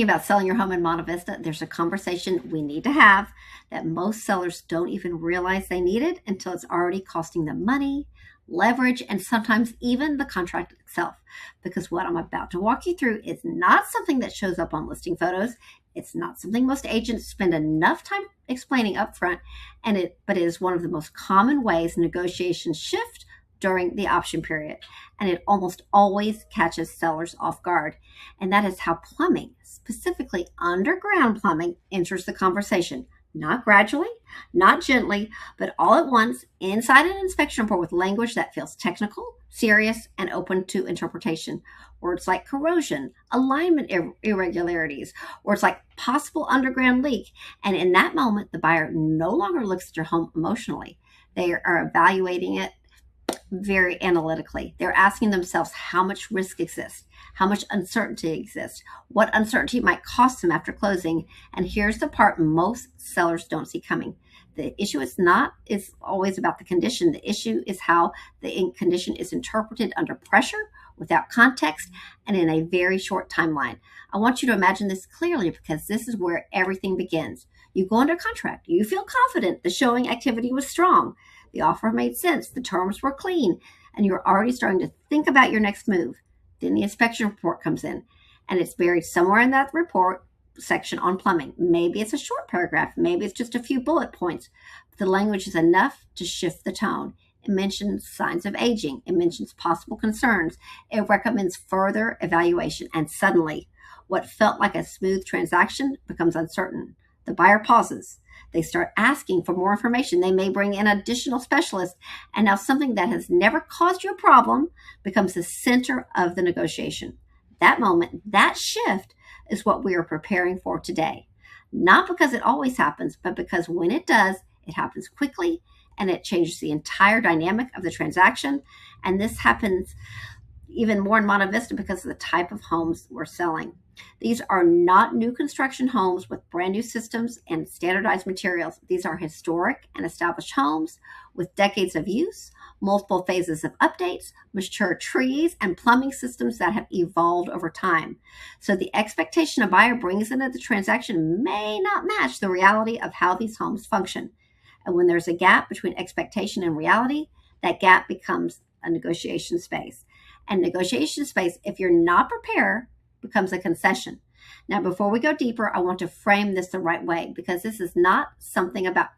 thinking about selling your home in Monte Vista, there's a conversation we need to have that most sellers don't even realize they need it until it's already costing them money, leverage, and sometimes even the contract itself. Because what I'm about to walk you through is not something that shows up on listing photos. It's not something most agents spend enough time explaining upfront, but it is one of the most common ways negotiations shift during the option period, and it almost always catches sellers off guard. And that is how plumbing, specifically underground plumbing, enters the conversation. Not gradually, not gently, but all at once inside an inspection report with language that feels technical, serious, and open to interpretation. Words like corrosion, alignment irregularities, words like possible underground leak. And in that moment, the buyer no longer looks at your home emotionally. They are evaluating it very analytically. They're asking themselves how much risk exists, how much uncertainty exists, what uncertainty might cost them after closing. And here's the part most sellers don't see coming. The issue is always about the condition. The issue is how the condition is interpreted under pressure, without context, and in a very short timeline. I want you to imagine this clearly because this is where everything begins. You go under contract. You feel confident. The showing activity was strong. The offer made sense. The terms were clean. And you're already starting to think about your next move. Then the inspection report comes in, and it's buried somewhere in that report section on plumbing. Maybe it's a short paragraph. Maybe it's just a few bullet points. But the language is enough to shift the tone. It mentions signs of aging. It mentions possible concerns. It recommends further evaluation. And suddenly, what felt like a smooth transaction becomes uncertain. The buyer pauses. They start asking for more information. They may bring in additional specialists. And now something that has never caused you a problem becomes the center of the negotiation. That moment, that shift is what we are preparing for today. Not because it always happens, but because when it does, it happens quickly and it changes the entire dynamic of the transaction. And this happens even more in Monte Vista because of the type of homes we're selling. These are not new construction homes with brand new systems and standardized materials. These are historic and established homes with decades of use, multiple phases of updates, mature trees, and plumbing systems that have evolved over time. So the expectation a buyer brings into the transaction may not match the reality of how these homes function. And when there's a gap between expectation and reality, that gap becomes a negotiation space. And negotiation space, if you're not prepared, becomes a concession. Now, before we go deeper, I want to frame this the right way because this is not something about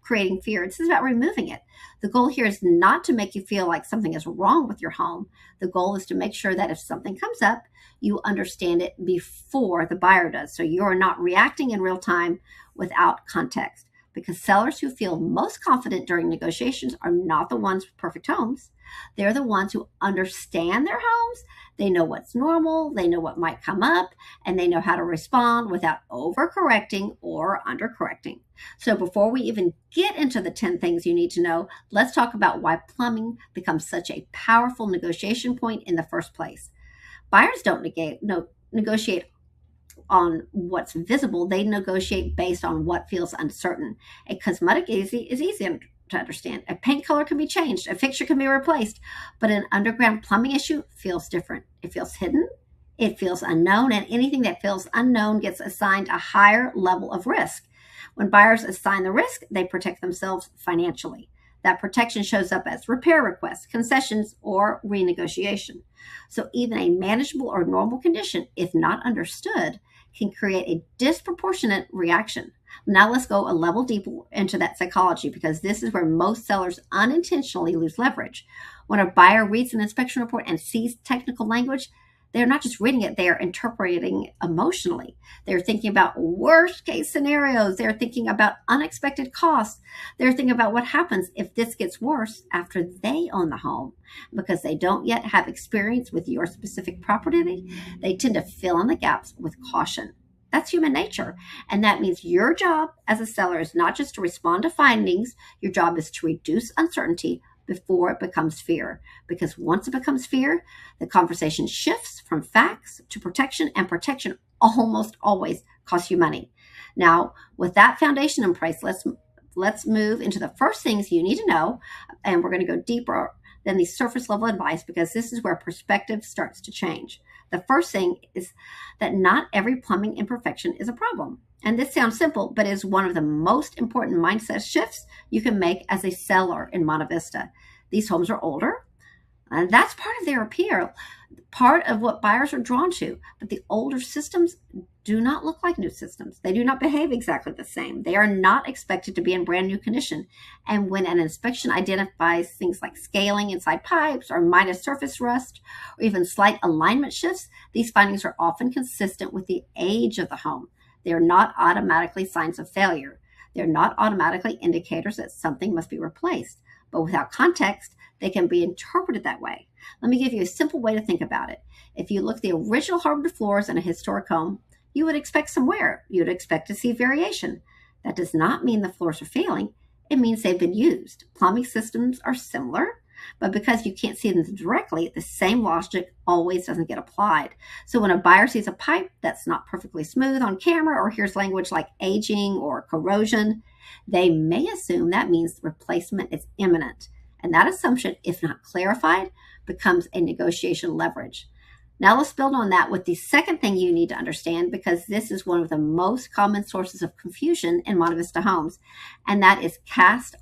creating fear. This is about removing it. The goal here is not to make you feel like something is wrong with your home. The goal is to make sure that if something comes up, you understand it before the buyer does. So you're not reacting in real time without context. Because sellers who feel most confident during negotiations are not the ones with perfect homes. They're the ones who understand their homes. They know what's normal, they know what might come up, and they know how to respond without overcorrecting or undercorrecting. So before we even get into the 10 things you need to know, let's talk about why plumbing becomes such a powerful negotiation point in the first place. Buyers don't negotiate on what's visible. They negotiate based on what feels uncertain. A cosmetic is easy to understand. A paint color can be changed. A fixture can be replaced. But an underground plumbing issue feels different. It feels hidden. It feels unknown. And anything that feels unknown gets assigned a higher level of risk. When buyers assign the risk, they protect themselves financially. That protection shows up as repair requests, concessions, or renegotiation. So even a manageable or normal condition, if not understood, can create a disproportionate reaction. Now let's go a level deeper into that psychology because this is where most sellers unintentionally lose leverage. When a buyer reads an inspection report and sees technical language, they're not just reading it, they are interpreting emotionally. They're thinking about worst case scenarios. They're thinking about unexpected costs. They're thinking about what happens if this gets worse after they own the home. Because they don't yet have experience with your specific property, they tend to fill in the gaps with caution. That's human nature. And that means your job as a seller is not just to respond to findings. Your job is to reduce uncertainty before it becomes fear. Because once it becomes fear, the conversation shifts from facts to protection, and protection almost always costs you money. Now, with that foundation in place, let's move into the first things you need to know, and we're going to go deeper than the surface level advice, because this is where perspective starts to change. The first thing is that not every plumbing imperfection is a problem. And this sounds simple, but is one of the most important mindset shifts you can make as a seller in Monte Vista. These homes are older, and that's part of their appeal, part of what buyers are drawn to. But the older systems do not look like new systems. They do not behave exactly the same. They are not expected to be in brand new condition. And when an inspection identifies things like scaling inside pipes or minor surface rust or even slight alignment shifts, these findings are often consistent with the age of the home. They are not automatically signs of failure. They're not automatically indicators that something must be replaced. But without context, they can be interpreted that way. Let me give you a simple way to think about it. If you look at the original hardwood floors in a historic home, you would expect some wear. You would expect to see variation. That does not mean the floors are failing. It means they've been used. Plumbing systems are similar, but because you can't see them directly, the same logic always doesn't get applied. So when a buyer sees a pipe that's not perfectly smooth on camera or hears language like aging or corrosion, they may assume that means replacement is imminent. And that assumption, if not clarified, becomes a negotiation leverage. Now let's build on that with the second thing you need to understand, because this is one of the most common sources of confusion in Monte Vista homes, and that is cast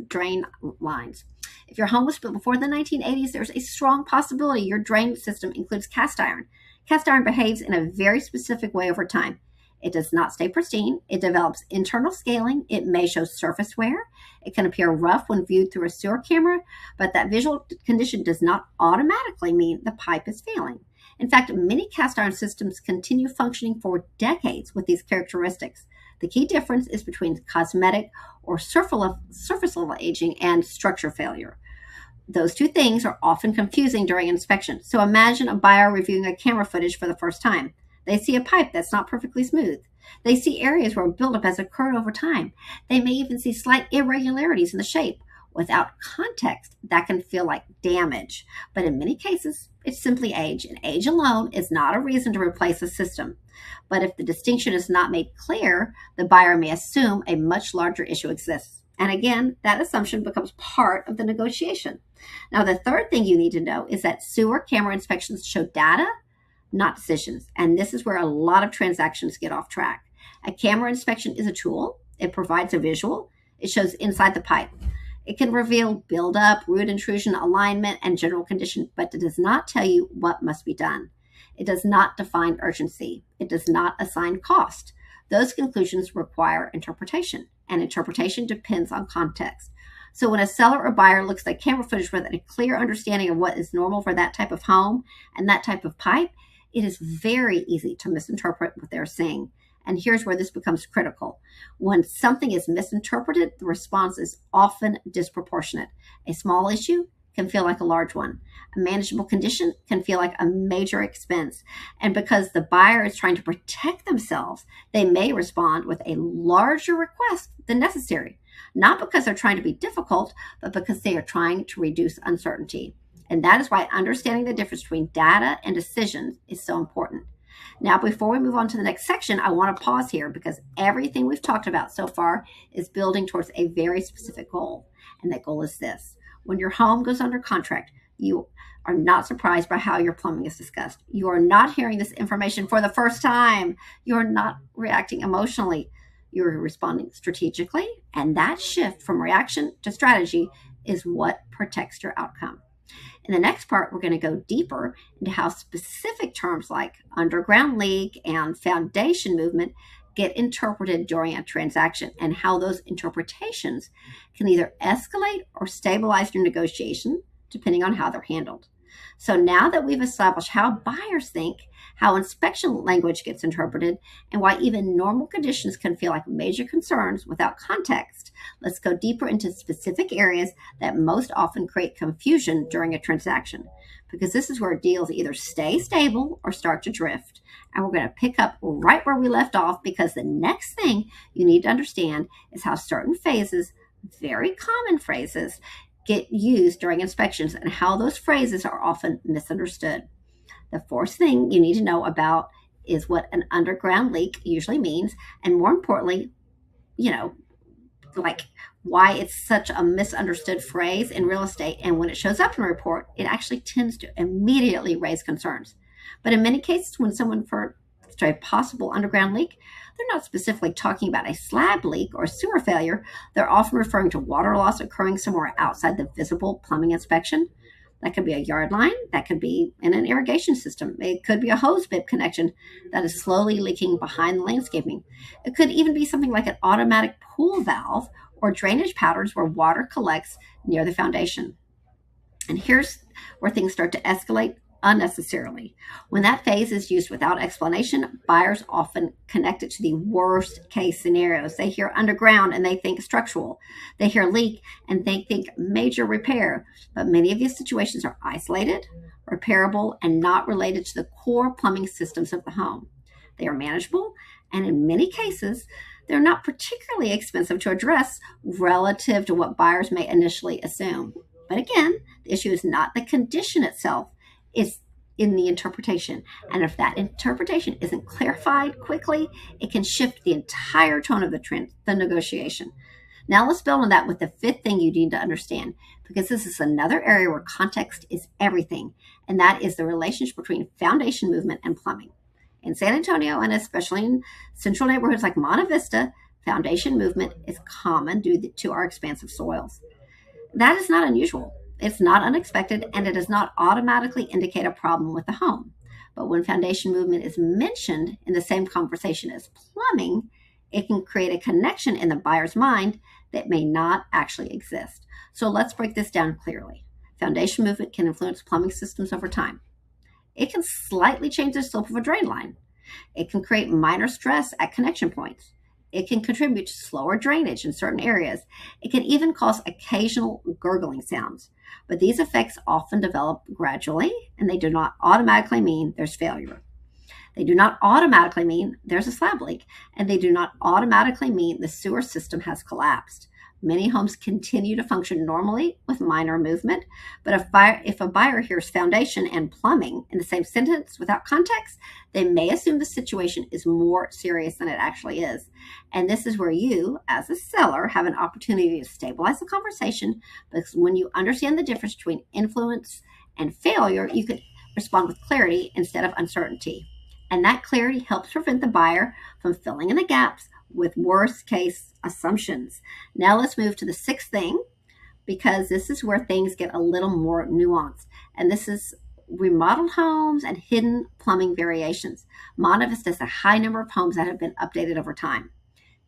drain lines. If your home was built before the 1980s, there's a strong possibility your drain system includes cast iron. Cast iron behaves in a very specific way over time. It does not stay pristine. It develops internal scaling. It may show surface wear. It can appear rough when viewed through a sewer camera, but that visual condition does not automatically mean the pipe is failing. In fact, many cast iron systems continue functioning for decades with these characteristics. The key difference is between cosmetic or surface level aging and structure failure. Those two things are often confusing during inspection. So imagine a buyer reviewing a camera footage for the first time. They see a pipe that's not perfectly smooth. They see areas where buildup has occurred over time. They may even see slight irregularities in the shape. Without context, that can feel like damage. But in many cases, it's simply age, and age alone is not a reason to replace a system. But if the distinction is not made clear, the buyer may assume a much larger issue exists. And again, that assumption becomes part of the negotiation. Now, the third thing you need to know is that sewer camera inspections show data, not decisions. And this is where a lot of transactions get off track. A camera inspection is a tool. It provides a visual. It shows inside the pipe. It can reveal buildup, root intrusion, alignment, and general condition, but it does not tell you what must be done. It does not define urgency. It does not assign cost. Those conclusions require interpretation, and interpretation depends on context. So when a seller or buyer looks at camera footage with a clear understanding of what is normal for that type of home and that type of pipe, it is very easy to misinterpret what they're saying. And here's where this becomes critical. When something is misinterpreted, the response is often disproportionate. A small issue can feel like a large one. A manageable condition can feel like a major expense. And because the buyer is trying to protect themselves, they may respond with a larger request than necessary. Not because they're trying to be difficult, but because they are trying to reduce uncertainty. And that is why understanding the difference between data and decisions is so important. Now, before we move on to the next section, I want to pause here because everything we've talked about so far is building towards a very specific goal. And that goal is this. When your home goes under contract, you are not surprised by how your plumbing is discussed. You are not hearing this information for the first time. You are not reacting emotionally. You're responding strategically. And that shift from reaction to strategy is what protects your outcome. In the next part, we're going to go deeper into how specific terms like underground leak and foundation movement get interpreted during a transaction, and how those interpretations can either escalate or stabilize your negotiation, depending on how they're handled. So now that we've established how buyers think, how inspection language gets interpreted, and why even normal conditions can feel like major concerns without context, let's go deeper into specific areas that most often create confusion during a transaction, because this is where deals either stay stable or start to drift. And we're going to pick up right where we left off, because the next thing you need to understand is how certain phases, very common phrases, get used during inspections and how those phrases are often misunderstood. The fourth thing you need to know about is what an underground leak usually means, and more importantly, like why it's such a misunderstood phrase in real estate. And when it shows up in a report, it actually tends to immediately raise concerns. But in many cases, when someone refers to a possible underground leak, they're not specifically talking about a slab leak or sewer failure. They're often referring to water loss occurring somewhere outside the visible plumbing inspection. That could be a yard line. That could be in an irrigation system. It could be a hose bib connection that is slowly leaking behind the landscaping. It could even be something like an automatic pool valve or drainage patterns where water collects near the foundation. And here's where things start to escalate unnecessarily. When that phase is used without explanation, buyers often connect it to the worst case scenarios. They hear underground and they think structural. They hear leak and they think major repair. But many of these situations are isolated, repairable, and not related to the core plumbing systems of the home. They are manageable, and in many cases, they're not particularly expensive to address relative to what buyers may initially assume. But again, the issue is not the condition itself, it's in the interpretation. And if that interpretation isn't clarified quickly, it can shift the entire tone of the negotiation. Now let's build on that with the fifth thing you need to understand, because this is another area where context is everything, and that is the relationship between foundation movement and plumbing. In San Antonio, and especially in central neighborhoods like Monte Vista, foundation movement is common due to our expansive soils. That is not unusual. It's not unexpected, and it does not automatically indicate a problem with the home. But when foundation movement is mentioned in the same conversation as plumbing, it can create a connection in the buyer's mind that may not actually exist. So let's break this down clearly. Foundation movement can influence plumbing systems over time. It can slightly change the slope of a drain line. It can create minor stress at connection points. It can contribute to slower drainage in certain areas. It can even cause occasional gurgling sounds. But these effects often develop gradually, and they do not automatically mean there's failure. They do not automatically mean there's a slab leak, and they do not automatically mean the sewer system has collapsed. Many homes continue to function normally with minor movement, but if a buyer hears foundation and plumbing in the same sentence without context, they may assume the situation is more serious than it actually is. And this is where you, as a seller, have an opportunity to stabilize the conversation, because when you understand the difference between influence and failure, you can respond with clarity instead of uncertainty. And that clarity helps prevent the buyer from filling in the gaps with worst case assumptions. Now let's move to the sixth thing, because this is where things get a little more nuanced. And this is remodeled homes and hidden plumbing variations. Monte Vista has a high number of homes that have been updated over time.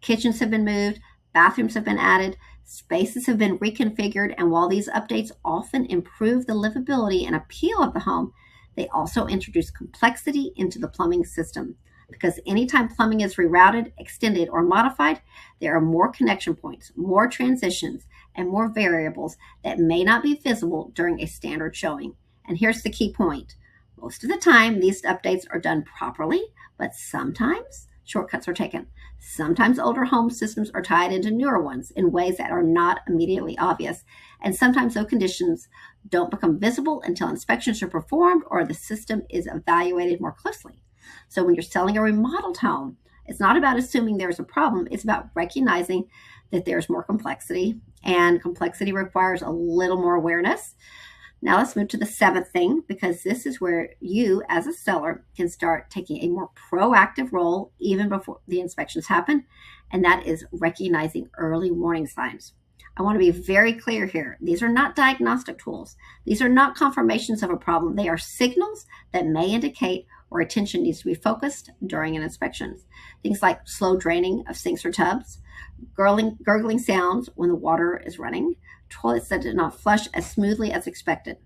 Kitchens have been moved, bathrooms have been added, spaces have been reconfigured, and while these updates often improve the livability and appeal of the home, they also introduce complexity into the plumbing system. Because anytime plumbing is rerouted, extended, or modified, there are more connection points, more transitions, and more variables that may not be visible during a standard showing. And here's the key point. Most of the time, these updates are done properly, but sometimes shortcuts are taken. Sometimes older home systems are tied into newer ones in ways that are not immediately obvious. And sometimes those conditions don't become visible until inspections are performed or the system is evaluated more closely. So when you're selling a remodeled home, it's not about assuming there's a problem. It's about recognizing that there's more complexity, and complexity requires a little more awareness. Now let's move to the seventh thing, because this is where you as a seller can start taking a more proactive role even before the inspections happen, and that is recognizing early warning signs. I want to be very clear here. These are not diagnostic tools. These are not confirmations of a problem. They are signals that may indicate where attention needs to be focused during an inspection. Things like slow draining of sinks or tubs, gurgling sounds when the water is running, toilets that did not flush as smoothly as expected,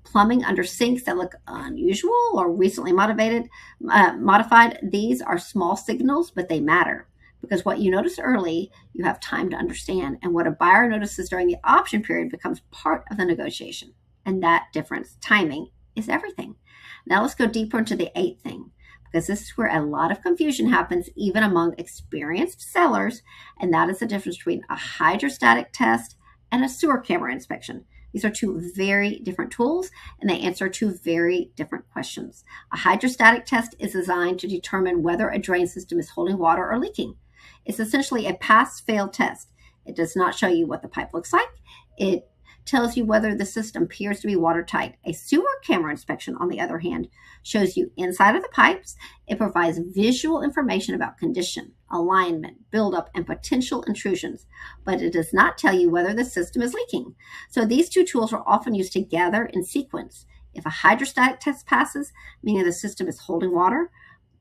plumbing under sinks that look unusual or recently modified. These are small signals, but they matter, because what you notice early, you have time to understand, and what a buyer notices during the option period becomes part of the negotiation. And that difference, timing, is everything. Now let's go deeper into the eighth thing, because this is where a lot of confusion happens even among experienced sellers, and that is the difference between a hydrostatic test and a sewer camera inspection. These are two very different tools, and they answer two very different questions. A hydrostatic test is designed to determine whether a drain system is holding water or leaking. It's essentially a pass-fail test. It does not show you what the pipe looks like. It tells you whether the system appears to be watertight. A sewer camera inspection, on the other hand, shows you inside of the pipes. It provides visual information about condition, alignment, buildup, and potential intrusions, but it does not tell you whether the system is leaking. So these two tools are often used together in sequence. If a hydrostatic test passes, meaning the system is holding water,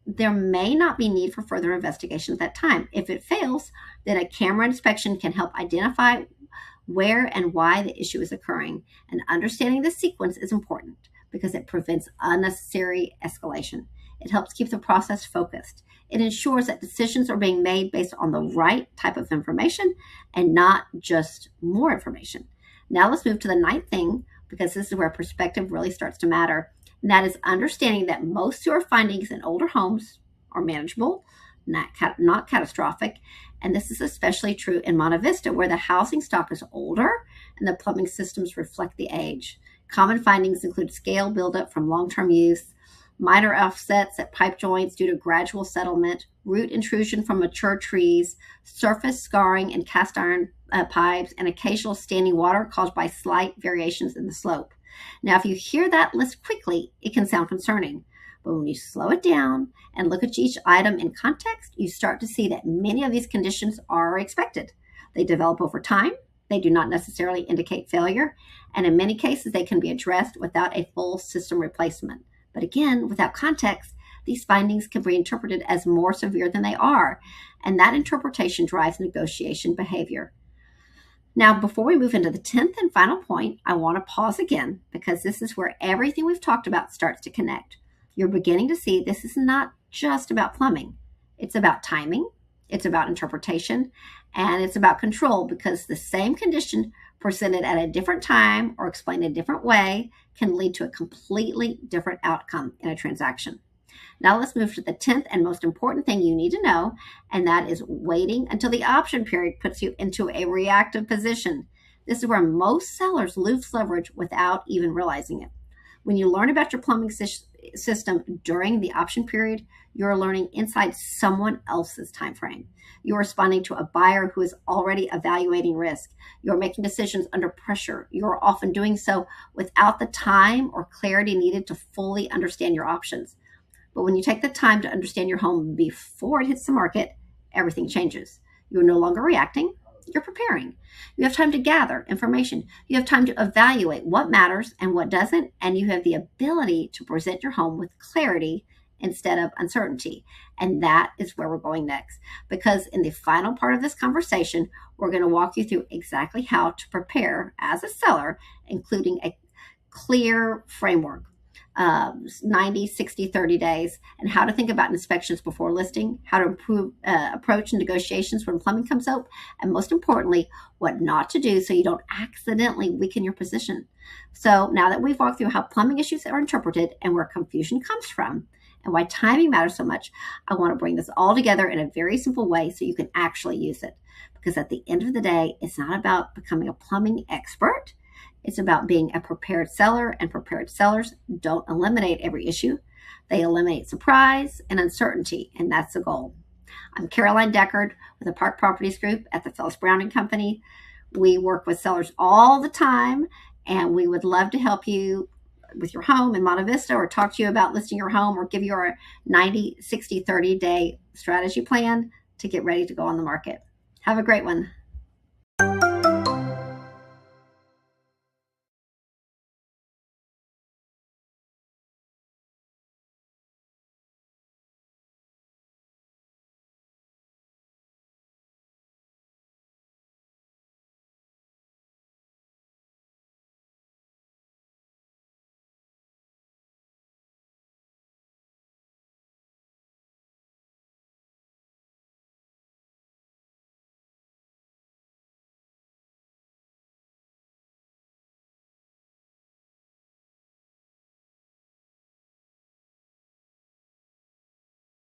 there may not be need for further investigation at that time. If it fails, then a camera inspection can help identify where and why the issue is occurring. And understanding the sequence is important because it prevents unnecessary escalation. It helps keep the process focused. It ensures that decisions are being made based on the right type of information and not just more information. Now let's move to the ninth thing, because this is where perspective really starts to matter. And that is understanding that most sewer findings in older homes are manageable, not catastrophic. And this is especially true in Monte Vista, where the housing stock is older and the plumbing systems reflect the age. Common findings include scale buildup from long-term use, minor offsets at pipe joints due to gradual settlement, root intrusion from mature trees, surface scarring in cast iron pipes, and occasional standing water caused by slight variations in the slope. Now, if you hear that list quickly, it can sound concerning. But when you slow it down and look at each item in context, you start to see that many of these conditions are expected. They develop over time. They do not necessarily indicate failure. And in many cases, they can be addressed without a full system replacement. But again, without context, these findings can be interpreted as more severe than they are. And that interpretation drives negotiation behavior. Now, before we move into the 10th and final point, I want to pause again because this is where everything we've talked about starts to connect. You're beginning to see this is not just about plumbing. It's about timing, it's about interpretation, and it's about control, because the same condition presented at a different time or explained a different way can lead to a completely different outcome in a transaction. Now let's move to the 10th and most important thing you need to know, and that is waiting until the option period puts you into a reactive position. This is where most sellers lose leverage without even realizing it. When you learn about your plumbing system during the option period, you're learning inside someone else's time frame. You're responding to a buyer who is already evaluating risk. You're making decisions under pressure. You're often doing so without the time or clarity needed to fully understand your options. But when you take the time to understand your home before it hits the market, everything changes. You're no longer reacting. You're preparing. You have time to gather information. You have time to evaluate what matters and what doesn't, and you have the ability to present your home with clarity instead of uncertainty. And that is where we're going next, because in the final part of this conversation, we're going to walk you through exactly how to prepare as a seller, including a clear framework. 90, 60, 30 days, and how to think about inspections before listing, how to approach negotiations when plumbing comes up, and most importantly, what not to do so you don't accidentally weaken your position. So now that we've walked through how plumbing issues are interpreted and where confusion comes from, and why timing matters so much, I want to bring this all together in a very simple way so you can actually use it. Because at the end of the day, it's not about becoming a plumbing expert. It's about being a prepared seller, and prepared sellers don't eliminate every issue. They eliminate surprise and uncertainty, and that's the goal. I'm Caroline Deckard with the Park Properties Group at the Phyllis Browning Company. We work with sellers all the time, and we would love to help you with your home in Monte Vista, or talk to you about listing your home, or give you our 90, 60, 30-day strategy plan to get ready to go on the market. Have a great one.